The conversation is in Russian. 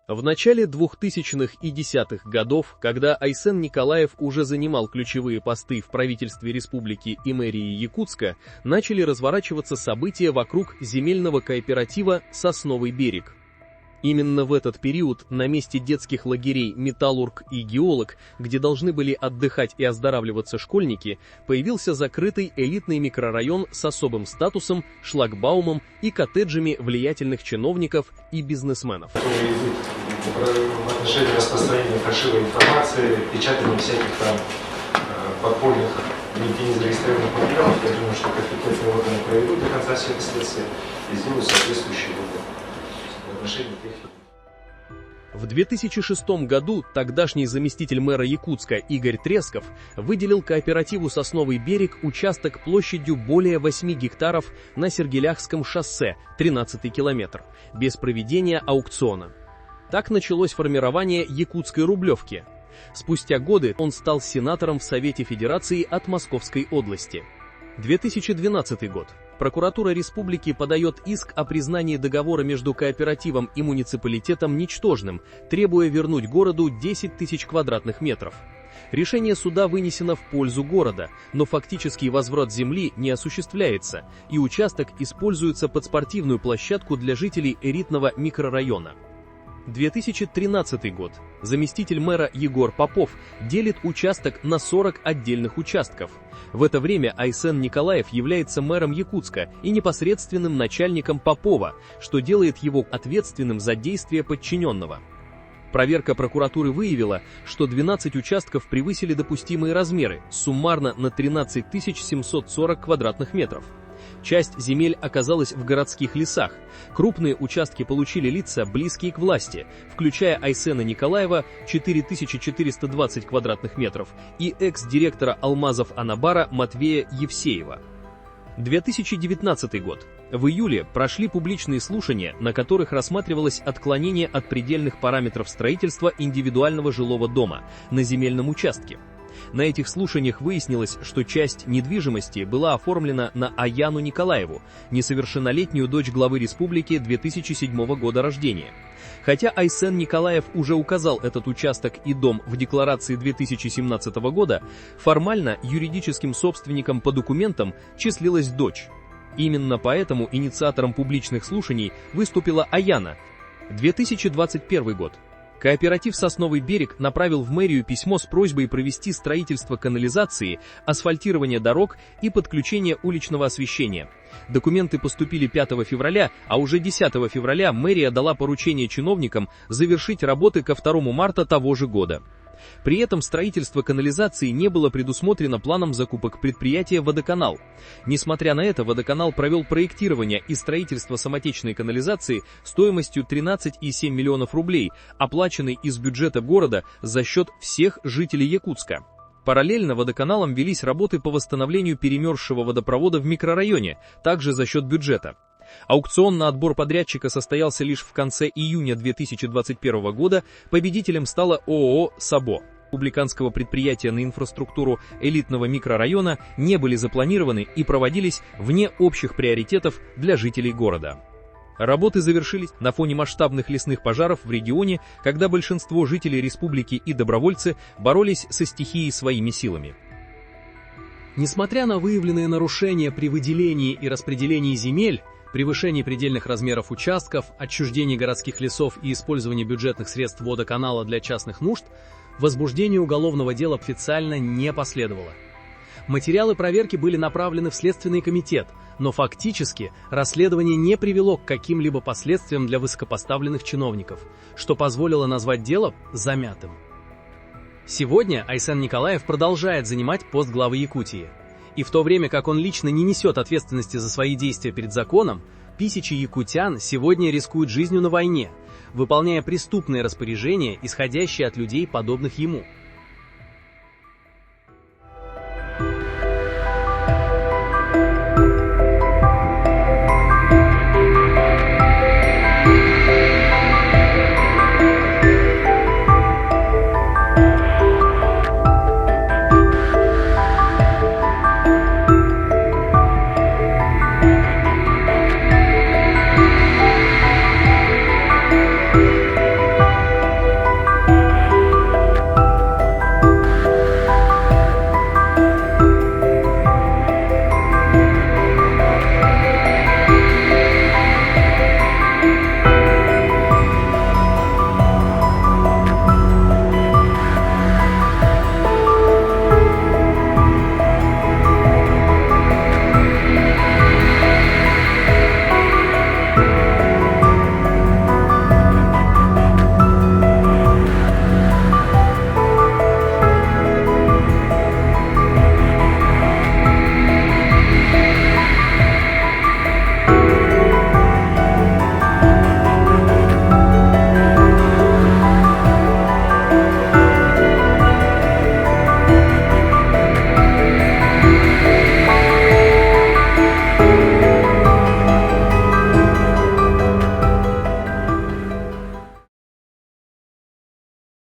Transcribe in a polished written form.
В начале 2000-х и 10-х годов, когда Айсен Николаев уже занимал ключевые посты в правительстве республики и мэрии Якутска, начали разворачиваться события вокруг земельного кооператива «Сосновый берег». Именно в этот период на месте детских лагерей «Металлург» и «Геолог», где должны были отдыхать и оздоравливаться школьники, появился закрытый элитный микрорайон с особым статусом, шлагбаумом и коттеджами влиятельных чиновников и бизнесменов. В отношении распространения фальшивой информации, печатания всяких там подпольных, нигде не зарегистрированных материалов, я думаю, что компетентные органы проведут до конца все это следствие и сделают соответствующие выводы в отношении тех. В 2006 году тогдашний заместитель мэра Якутска Игорь Тресков выделил кооперативу «Сосновый берег» участок площадью более 8 гектаров на Сергеляхском шоссе, 13-й километр, без проведения аукциона. Так началось формирование якутской рублевки. Спустя годы он стал сенатором в Совете Федерации от Московской области. 2012 год. Прокуратура республики подает иск о признании договора между кооперативом и муниципалитетом ничтожным, требуя вернуть городу 10 тысяч квадратных метров. Решение суда вынесено в пользу города, но фактический возврат земли не осуществляется, и участок используется под спортивную площадку для жителей элитного микрорайона. 2013 год. Заместитель мэра Егор Попов делит участок на 40 отдельных участков. В это время Айсен Николаев является мэром Якутска и непосредственным начальником Попова, что делает его ответственным за действия подчиненного. Проверка прокуратуры выявила, что 12 участков превысили допустимые размеры, суммарно на 13 740 квадратных метров. Часть земель оказалась в городских лесах. Крупные участки получили лица, близкие к власти, включая Айсена Николаева 4420 квадратных метров и экс-директора Алмазов Анабара Матвея Евсеева. 2019 год. В июле прошли публичные слушания, на которых рассматривалось отклонение от предельных параметров строительства индивидуального жилого дома на земельном участке. На этих слушаниях выяснилось, что часть недвижимости была оформлена на Аяну Николаеву, несовершеннолетнюю дочь главы республики 2007 года рождения. Хотя Айсен Николаев уже указал этот участок и дом в декларации 2017 года, формально юридическим собственником по документам числилась дочь. Именно поэтому инициатором публичных слушаний выступила Аяна. 2021 год. Кооператив «Сосновый берег» направил в мэрию письмо с просьбой провести строительство канализации, асфальтирование дорог и подключение уличного освещения. Документы поступили 5 февраля, а уже 10 февраля мэрия дала поручение чиновникам завершить работы ко 2 марта того же года. При этом строительство канализации не было предусмотрено планом закупок предприятия «Водоканал». Несмотря на это, «Водоканал» провел проектирование и строительство самотечной канализации стоимостью 13,7 миллионов рублей, оплаченной из бюджета города за счет всех жителей Якутска. Параллельно «Водоканалом» велись работы по восстановлению перемерзшего водопровода в микрорайоне, также за счет бюджета. Аукцион на отбор подрядчика состоялся лишь в конце июня 2021 года, победителем стала ООО «Сабо». Республиканского предприятия на инфраструктуру элитного микрорайона не были запланированы и проводились вне общих приоритетов для жителей города. Работы завершились на фоне масштабных лесных пожаров в регионе, когда большинство жителей республики и добровольцы боролись со стихией своими силами. Несмотря на выявленные нарушения при выделении и распределении земель, превышение предельных размеров участков, отчуждение городских лесов и использование бюджетных средств водоканала для частных нужд, возбуждение уголовного дела официально не последовало. Материалы проверки были направлены в Следственный комитет, но фактически расследование не привело к каким-либо последствиям для высокопоставленных чиновников, что позволило назвать дело замятым. Сегодня Айсен Николаев продолжает занимать пост главы Якутии. И в то время как он лично не несет ответственности за свои действия перед законом, тысячи якутян сегодня рискуют жизнью на войне, выполняя преступные распоряжения, исходящие от людей, подобных ему.